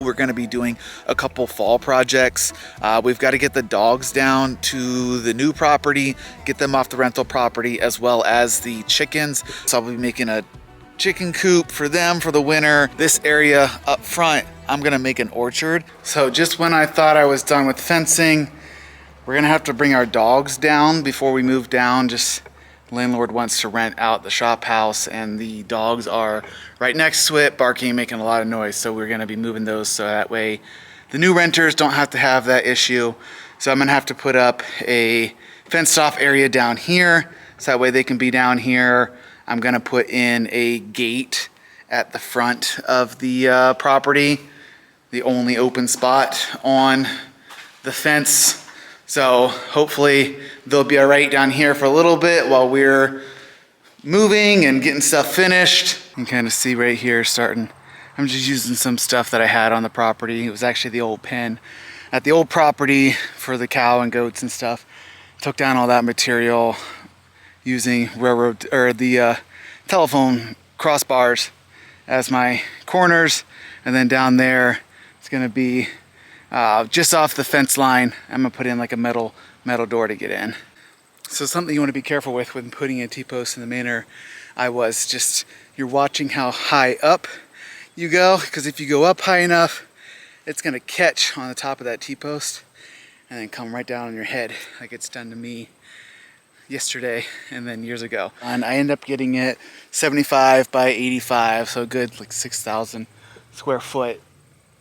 We're going to be doing a couple fall projects. We've got to get the dogs down to the new property, get them off the rental property, as well as the chickens. So I'll be making a chicken coop for them for the winter. This area up front, I'm going to make an orchard. So just when I thought I was done with fencing, we're going to have to bring our dogs down before we move down. Just landlord wants to rent out the shop house, and the dogs are right next to it, barking, making a lot of noise. So we're going to be moving those so that way the new renters don't have to have that issue. So I'm going to have to put up a fenced off area down here so that way they can be down here. I'm going to put in a gate at the front of the property, the only open spot on the fence. So hopefully they'll be all right down here for a little bit while we're moving and getting stuff finished. You can kind of see right here starting. I'm just using some stuff that I had on the property. It was actually the old pen at the old property for the cow and goats and stuff. Took down all that material using railroad or the telephone crossbars as my corners, and then down there it's going to be just off the fence line. I'm gonna put in like a metal door to get in. So something you want to be careful with when putting a T-post in the manner I was, just you're watching how high up you go, because if you go up high enough, it's gonna catch on the top of that T-post and then come right down on your head, like it's done to me yesterday and then years ago. And I end up getting it 75 by 85, so a good like 6,000 square foot.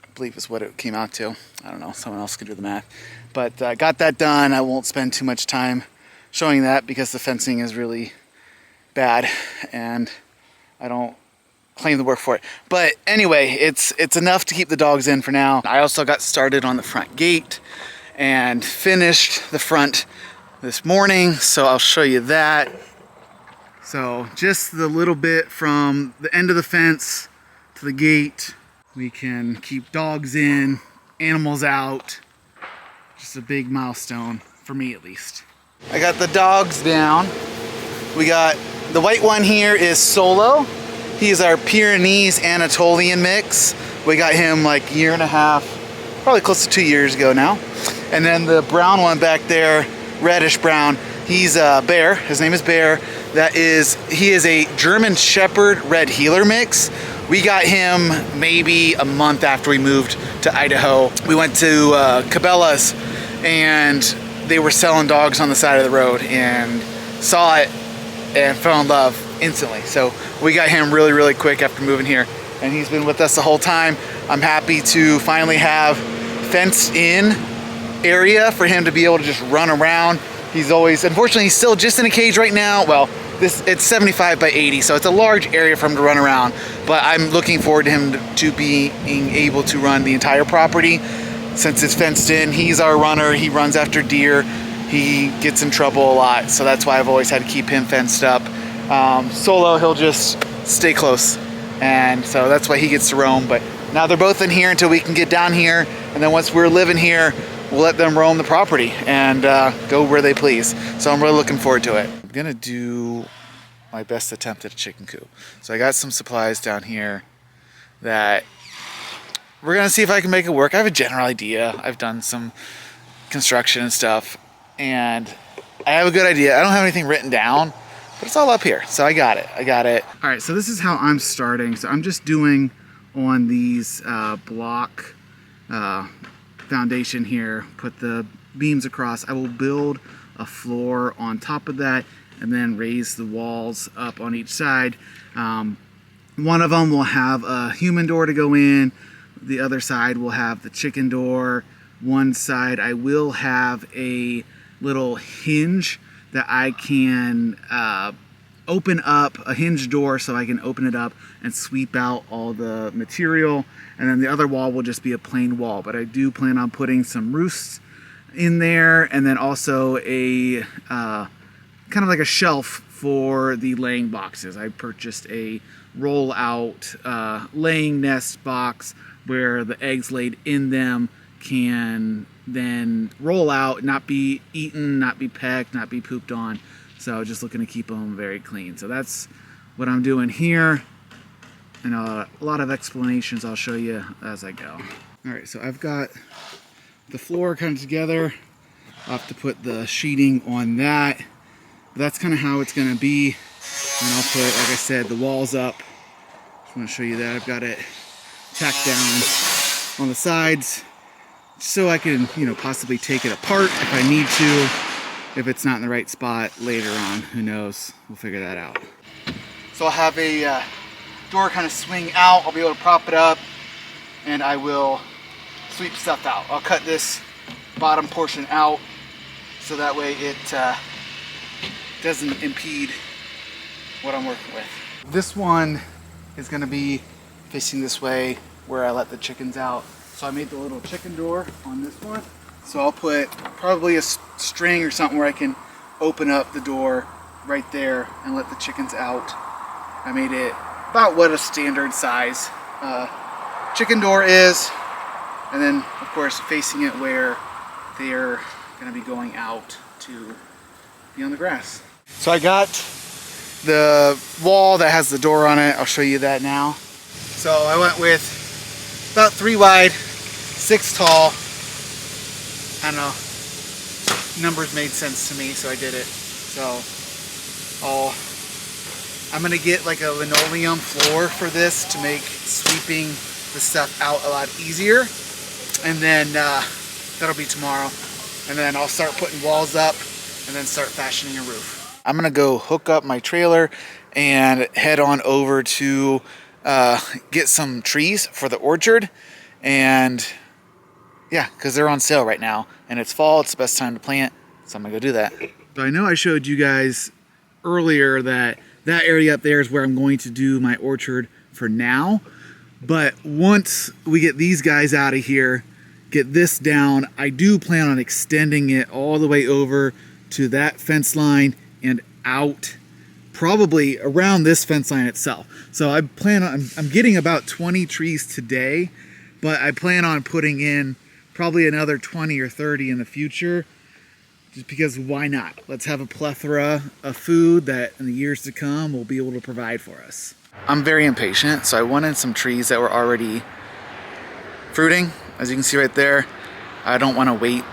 I believe is what it came out to. I don't know, someone else could do the math. But got that done. I won't spend too much time showing that because the fencing is really bad and I don't claim the work for it. But anyway, it's enough to keep the dogs in for now. I also got started on the front gate and finished the front this morning, so I'll show you that. So just the little bit from the end of the fence to the gate. We can keep dogs in, animals out. Just a big milestone, for me at least. I got the dogs down. We got, the white one here is Solo. He's our Pyrenees Anatolian mix. We got him like a year and a half, probably close to 2 years ago now. And then the brown one back there, reddish brown, he's Bear. His name is Bear. He is a German Shepherd Red Heeler mix. We got him maybe a month after we moved to Idaho. We went to Cabela's and they were selling dogs on the side of the road and saw it and fell in love instantly. So we got him really, really quick after moving here, and he's been with us the whole time. I'm happy to finally have fenced in area for him to be able to just run around. Unfortunately, he's still just in a cage right now. Well, it's 75 by 80, so it's a large area for him to run around, but I'm looking forward to him to being able to run the entire property. Since it's fenced in, he's our runner. He runs after deer. He gets in trouble a lot, so that's why I've always had to keep him fenced up. Solo, he'll just stay close, and so that's why he gets to roam. But now they're both in here until we can get down here, and then once we're living here, we'll let them roam the property and go where they please. So I'm really looking forward to it. I'm gonna do my best attempt at a chicken coop. So I got some supplies down here that we're gonna see if I can make it work. I have a general idea. I've done some construction and stuff, and I have a good idea. I don't have anything written down, but it's all up here. So I got it. All right, so this is how I'm starting. So I'm just doing on these block foundation here, put the beams across. I will build a floor on top of that and then raise the walls up on each side. One of them will have a human door to go in. The other side will have the chicken door. One side I will have a little hinge that I can open up, a hinge door so I can open it up and sweep out all the material. And then the other wall will just be a plain wall, but I do plan on putting some roosts in there, and then also a kind of like a shelf for the laying boxes. I purchased a roll out laying nest box where the eggs laid in them can then roll out, not be eaten, not be pecked, not be pooped on. So just looking to keep them very clean. So that's what I'm doing here. And a lot of explanations I'll show you as I go. All right, so I've got the floor kind of together. I'll have to put the sheeting on that. But that's kind of how it's gonna be. And I'll put, like I said, the walls up. Just wanna show you that. I've got it tacked down on the sides so I can, possibly take it apart if I need to. If it's not in the right spot later on, who knows? We'll figure that out. So I'll have a door kind of swing out. I'll be able to prop it up and I will sweep stuff out. I'll cut this bottom portion out so that way it doesn't impede what I'm working with. This one is going to be facing this way where I let the chickens out. So I made the little chicken door on this one. So I'll put probably a string or something where I can open up the door right there and let the chickens out. I made it about what a standard size chicken door is. And then, of course, facing it where they're going to be going out to be on the grass. So I got the wall that has the door on it. I'll show you that now. So I went with about 3 wide, 6 tall. I don't know. Numbers made sense to me, so I did it. So I'm going to get like a linoleum floor for this to make sweeping the stuff out a lot easier. And then that'll be tomorrow. And then I'll start putting walls up and then start fashioning a roof. I'm gonna go hook up my trailer and head on over to get some trees for the orchard. And yeah, because they're on sale right now and it's fall, it's the best time to plant. So I'm gonna go do that. So I know I showed you guys earlier that area up there is where I'm going to do my orchard for now. But once we get these guys out of here, get this down, I do plan on extending it all the way over to that fence line and out, probably around this fence line itself. So I plan on, I'm getting about 20 trees today, but I plan on putting in probably another 20 or 30 in the future, just because why not? Let's have a plethora of food that in the years to come will be able to provide for us. I'm very impatient, so I wanted some trees that were already fruiting. As you can see right there, I don't want to wait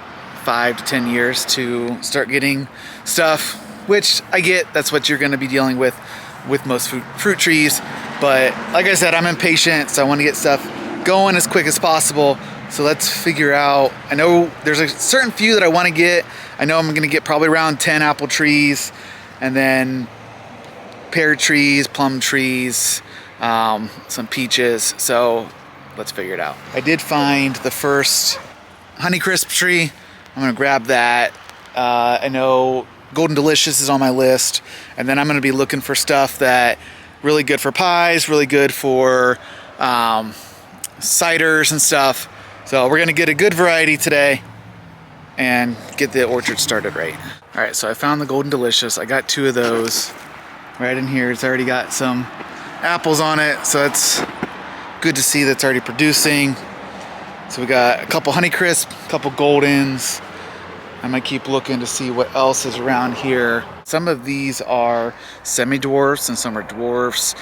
5 to 10 years to start getting stuff, which I get, that's what you're going to be dealing with most fruit trees. But like I said, I'm impatient, so I want to get stuff going as quick as possible. So let's figure out, I know there's a certain few that I want to get. I know I'm going to get probably around 10 apple trees, and then pear trees, plum trees, some peaches. So let's figure it out. I did find the first Honeycrisp tree. I'm gonna grab that. I know Golden Delicious is on my list, and then I'm gonna be looking for stuff that really good for pies, really good for ciders and stuff. So we're gonna get a good variety today and get the orchard started right. All right, so I found the Golden Delicious. I got 2 of those right in here. It's already got some apples on it, so it's good to see that's already producing. So we got a couple Honeycrisp, a couple Goldens. I might keep looking to see what else is around here. Some of these are semi-dwarfs and some are dwarfs.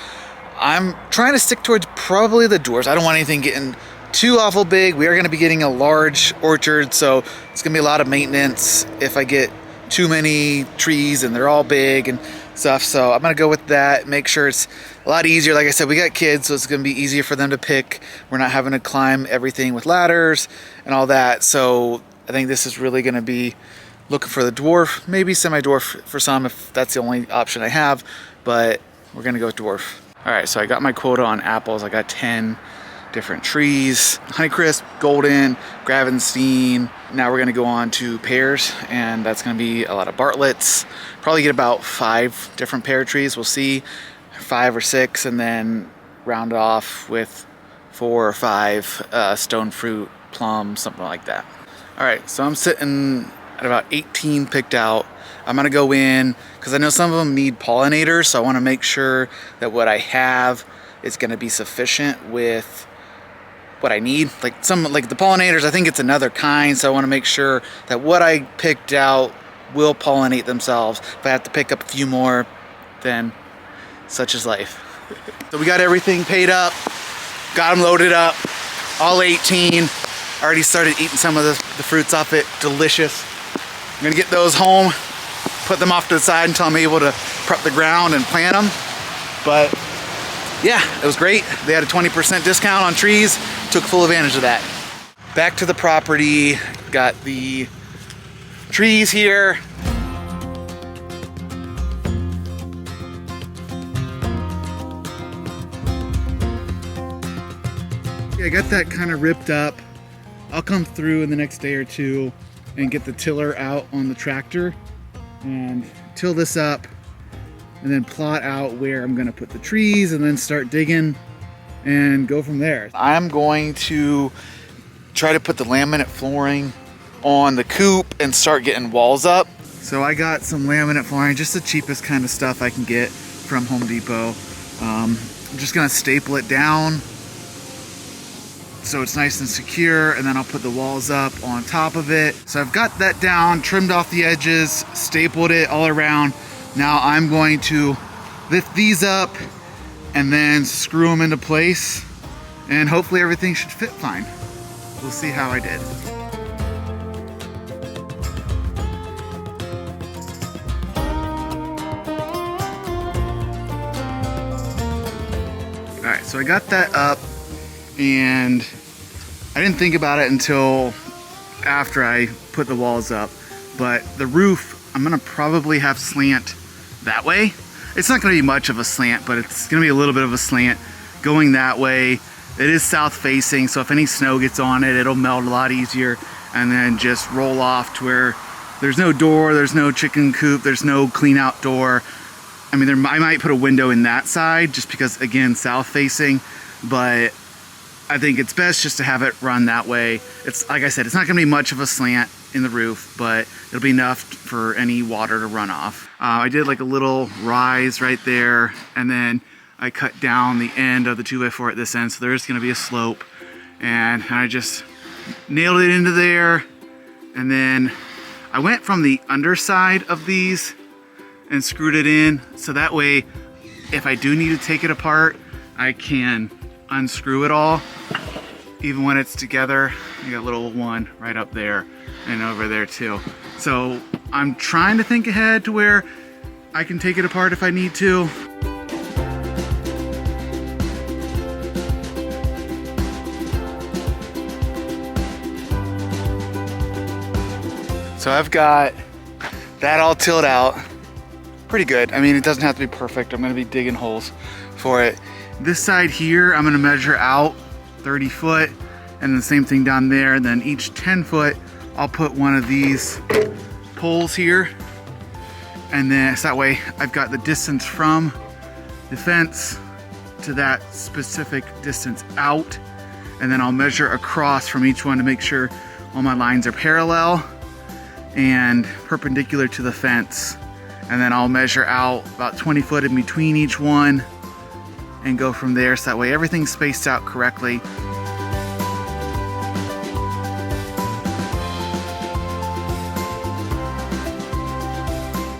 I'm trying to stick towards probably the dwarfs. I don't want anything getting too awful big. We are going to be getting a large orchard, so it's going to be a lot of maintenance if I get too many trees and they're all big and stuff. So I'm going to go with that, make sure it's a lot easier. Like I said, we got kids, so it's going to be easier for them to pick. We're not having to climb everything with ladders and all that. So I think this is really going to be looking for the dwarf, maybe semi-dwarf for some if that's the only option I have, but we're going to go with dwarf. All right, so I got my quota on apples. I got 10 different trees: Honeycrisp, Golden, Gravenstein. Now we're gonna go on to pears, and that's gonna be a lot of Bartlett's. Probably get about 5 different pear trees. We'll see, 5 or 6, and then round off with 4 or 5 stone fruit, plum, something like that. All right, so I'm sitting at about 18 picked out. I'm gonna go in, because I know some of them need pollinators, so I wanna make sure that what I have is gonna be sufficient with what I need. Like the pollinators, I think it's another kind, so I wanna make sure that what I picked out will pollinate themselves. If I have to pick up a few more, then such is life. So we got everything paid up, got them loaded up. all 18. Already started eating some of the fruits off it. Delicious. I'm gonna get those home, put them off to the side until I'm able to prep the ground and plant them. But yeah, it was great. They had a 20% discount on trees. Took full advantage of that. Back to the property. Got the trees here. Yeah, I got that kind of ripped up. I'll come through in the next day or two and get the tiller out on the tractor and till this up and then plot out where I'm gonna put the trees and then start digging and go from there. I'm going to try to put the laminate flooring on the coop and start getting walls up. So I got some laminate flooring, just the cheapest kind of stuff I can get from Home Depot. I'm just gonna staple it down so it's nice and secure, and then I'll put the walls up on top of it. So I've got that down, trimmed off the edges, stapled it all around. Now I'm going to lift these up and then screw them into place, and hopefully everything should fit fine. We'll see how I did. All right, so I got that up, and I didn't think about it until after I put the walls up, but the roof, I'm gonna probably have slant that way. It's not gonna be much of a slant, but it's gonna be a little bit of a slant going that way. It is south facing, so if any snow gets on it, it'll melt a lot easier, and then just roll off to where there's no door, there's no chicken coop, there's no clean out door. I mean, I might put a window in that side just because, again, south facing, but I think it's best just to have it run that way. It's like I said, it's not gonna be much of a slant in the roof, but it'll be enough for any water to run off. I did like a little rise right there, and then I cut down the end of the 2x4 at this end, so there's gonna be a slope, and I just nailed it into there. And then I went from the underside of these and screwed it in, so that way if I do need to take it apart, I can unscrew it all even when it's together. You got a little one right up there and over there too. So I'm trying to think ahead to where I can take it apart if I need to. So I've got that all tilled out. Pretty good. I mean, it doesn't have to be perfect. I'm gonna be digging holes for it. This side here, I'm gonna measure out 30 foot, and the same thing down there. And then each 10 foot, I'll put one of these poles here. And then, so that way I've got the distance from the fence to that specific distance out. And then I'll measure across from each one to make sure all my lines are parallel and perpendicular to the fence. And then I'll measure out about 20 foot in between each one and go from there, so that way everything's spaced out correctly.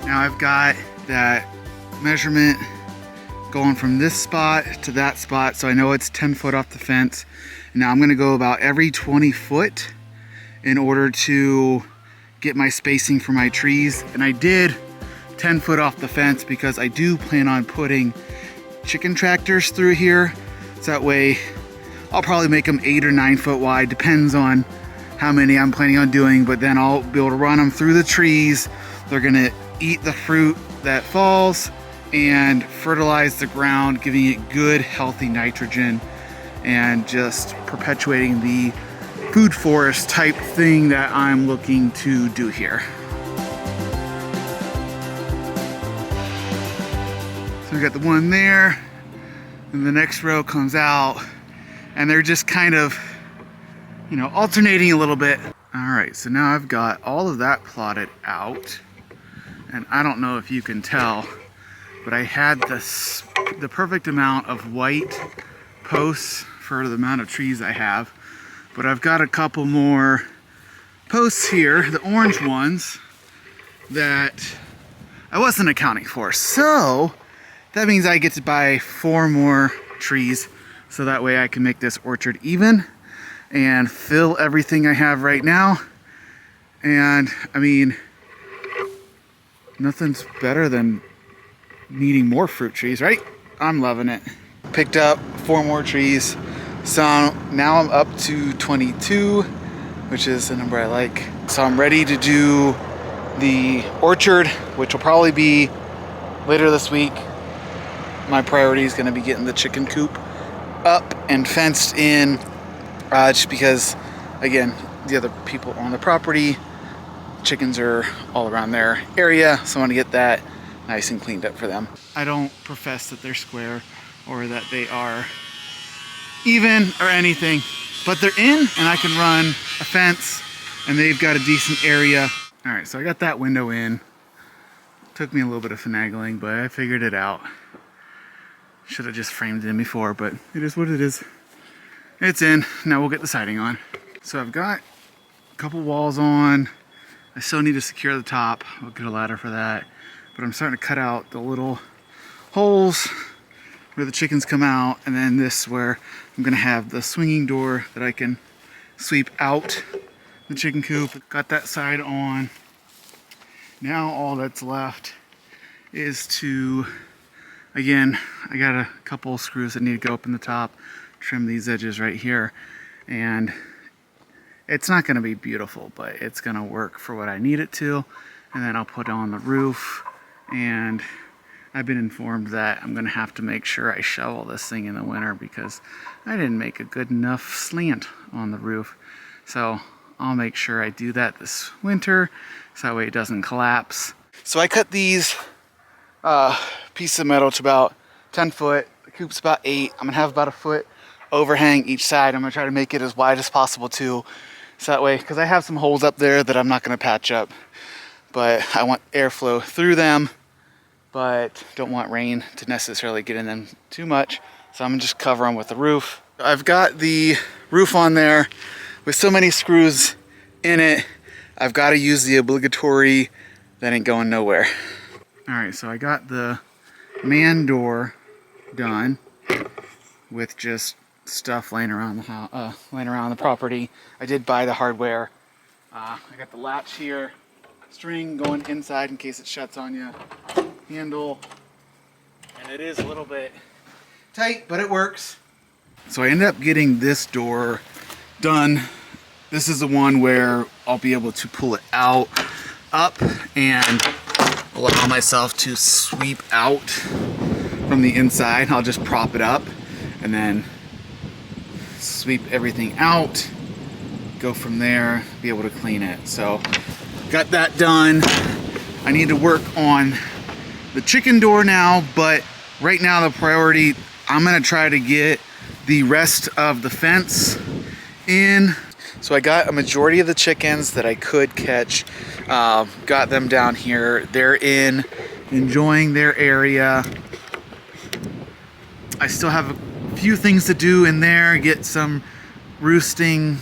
Now I've got that measurement going from this spot to that spot, so I know it's 10 foot off the fence. And now I'm gonna go about every 20 foot in order to get my spacing for my trees. And I did 10 foot off the fence because I do plan on putting chicken tractors through here, so that way I'll probably make them 8 or 9 foot wide, depends on how many I'm planning on doing, but then I'll be able to run them through the trees. They're gonna eat the fruit that falls and fertilize the ground, giving it good healthy nitrogen and just perpetuating the food forest type thing that I'm looking to do here. So we got the one there, and the next row comes out, and they're just kind of, you know, alternating a little bit. All right, so now I've got all of that plotted out, and I don't know if you can tell, but I had the perfect amount of white posts for the amount of trees I have. But I've got a couple more posts here, the orange ones, that I wasn't accounting for. So that means I get to buy 4 more trees, so that way I can make this orchard even. and fill everything I have right now. And I mean, nothing's better than needing more fruit trees, right? I'm loving it. Picked up 4 more trees. So now I'm up to 22, which is the number I like. So I'm ready to do the orchard, which will probably be later this week. My priority is going to be getting the chicken coop up and fenced in, just because, again, the other people on the property, chickens are all around their area, so I want to get that nice and cleaned up for them. I don't profess that they're square or that they are even or anything, but they're in and I can run a fence and they've got a decent area. All right, so I got that window in. Took me a little bit of finagling, but I figured it out. Should have just framed it in before, but it is what it is. It's in. Now we'll get the siding on. So I've got a couple walls on. I still need to secure the top. I'll get a ladder for that. But I'm starting to cut out the little holes where the chickens come out, and then this where I'm gonna have the swinging door that I can sweep out the chicken coop. Got that side on. Now all that's left is to, again, I got a couple screws that need to go up in the top, trim these edges right here, and it's not gonna be beautiful, but it's gonna work for what I need it to. And then I'll put on the roof, and I've been informed that I'm gonna have to make sure I shovel this thing in the winter because I didn't make a good enough slant on the roof. So I'll make sure I do that this winter so that way it doesn't collapse. So I cut these pieces of metal to about 10 foot. The coop's about 8. I'm gonna have about a foot overhang each side. I'm gonna try to make it as wide as possible too. So that way, because I have some holes up there that I'm not gonna patch up, but I want airflow through them, but don't want rain to necessarily get in them too much. So I'm gonna just cover them with the roof. I've got the roof on there with so many screws in it. I've got to use the obligatory, that ain't going nowhere. All right, so I got the man door done with just stuff laying around the house, laying around the property. I did buy the hardware. I got the latch here, string going inside in case it shuts on you, handle, and it is a little bit tight, but it works. So I ended up getting this door done. This is the one where I'll be able to pull it out, up, and allow myself to sweep out from the inside. I'll just prop it up and then sweep everything out, go from there, be able to clean it. So got that done. I need to work on the chicken door now, but right now the priority, I'm gonna try to get the rest of the fence in. So I got a majority of the chickens that I could catch, got them down here. They're in, enjoying their area. I still have a few things to do in there, get some roosting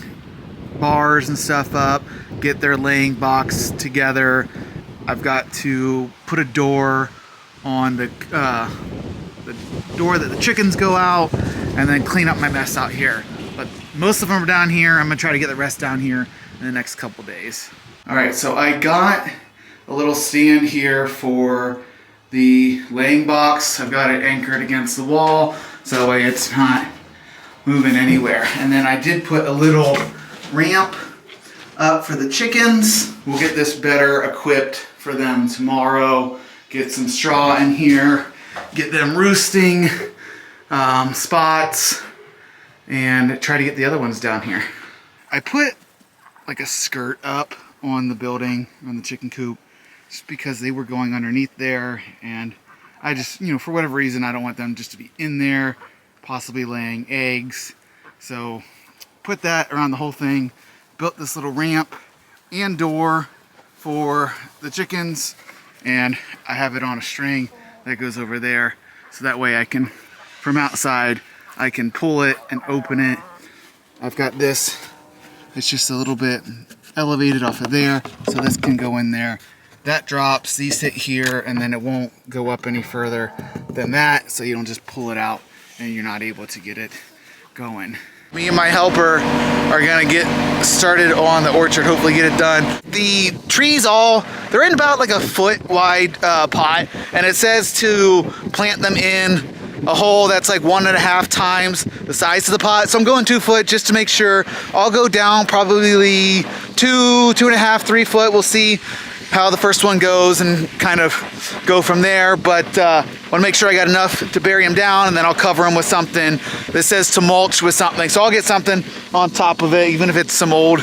bars and stuff up, get their laying box together. I've got to put a door on the door that the chickens go out, and then clean up my mess out here. But most of them are down here. I'm gonna try to get the rest down here in the next couple days. All right, so I got a little stand here for the laying box. I've got it anchored against the wall, so that way it's not moving anywhere. And then I did put a little ramp up for the chickens. We'll get this better equipped for them tomorrow. Get some straw in here, get them roosting spots, and try to get the other ones down here. I put like a skirt up on the building, on the chicken coop, just because they were going underneath there, and I just, you know, for whatever reason, I don't want them just to be in there, possibly laying eggs. So put that around the whole thing, built this little ramp and door for the chickens, and I have it on a string that goes over there, so that way I can, from outside, I can pull it and open it. I've got this, it's just a little bit elevated off of there, so this can go in there. That drops, these sit here, and then it won't go up any further than that, so you don't just pull it out and you're not able to get it going. Me and my helper are gonna get started on the orchard, hopefully get it done. The trees they're in about like a foot wide pot, and it says to plant them in a hole that's like 1.5 times the size of the pot. So I'm going 2 foot just to make sure. I'll go down probably 2.5, 3 foot. We'll see how the first one goes and kind of go from there. But want to make sure I got enough to bury them down, and then I'll cover them with something that says to mulch with something. So I'll get something on top of it, even if it's some old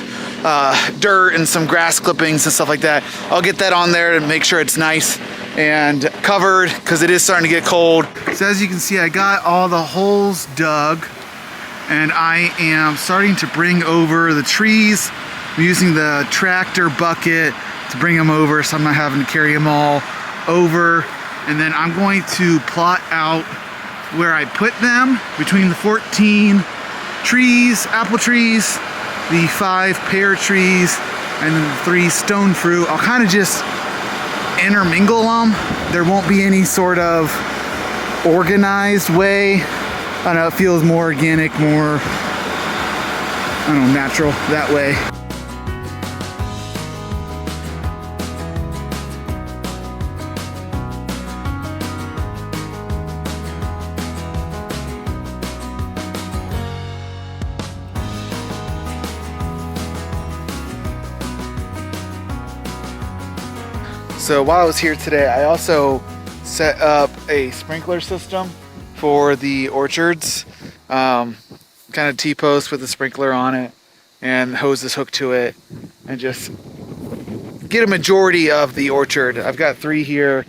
dirt and some grass clippings and stuff like that. I'll get that on there to make sure it's nice and covered, because it is starting to get cold. So as you can see, I got all the holes dug, and I am starting to bring over the trees. I'm using the tractor bucket to bring them over, so I'm not having to carry them all over. And then I'm going to plot out where I put them between the 14 trees, apple trees, the 5 pear trees, and then the 3 stone fruit. I'll kind of just intermingle them. There won't be any sort of organized way. I don't know, it feels more organic, more, I don't know, natural that way. So while I was here today, I also set up a sprinkler system for the orchards. Kind of T-post with a sprinkler on it and hoses hooked to it, and just get a majority of the orchard. I've got 3 here.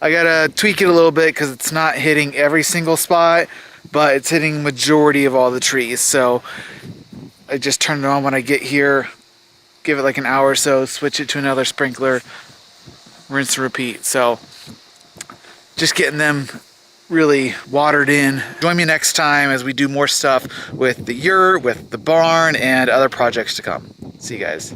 I gotta tweak it a little bit because it's not hitting every single spot, but it's hitting majority of all the trees. So I just turn it on when I get here, give it like an hour or so, switch it to another sprinkler, rinse and repeat. So just getting them really watered in. Join me next time as we do more stuff with the yurt, with the barn, and other projects to come. See you guys.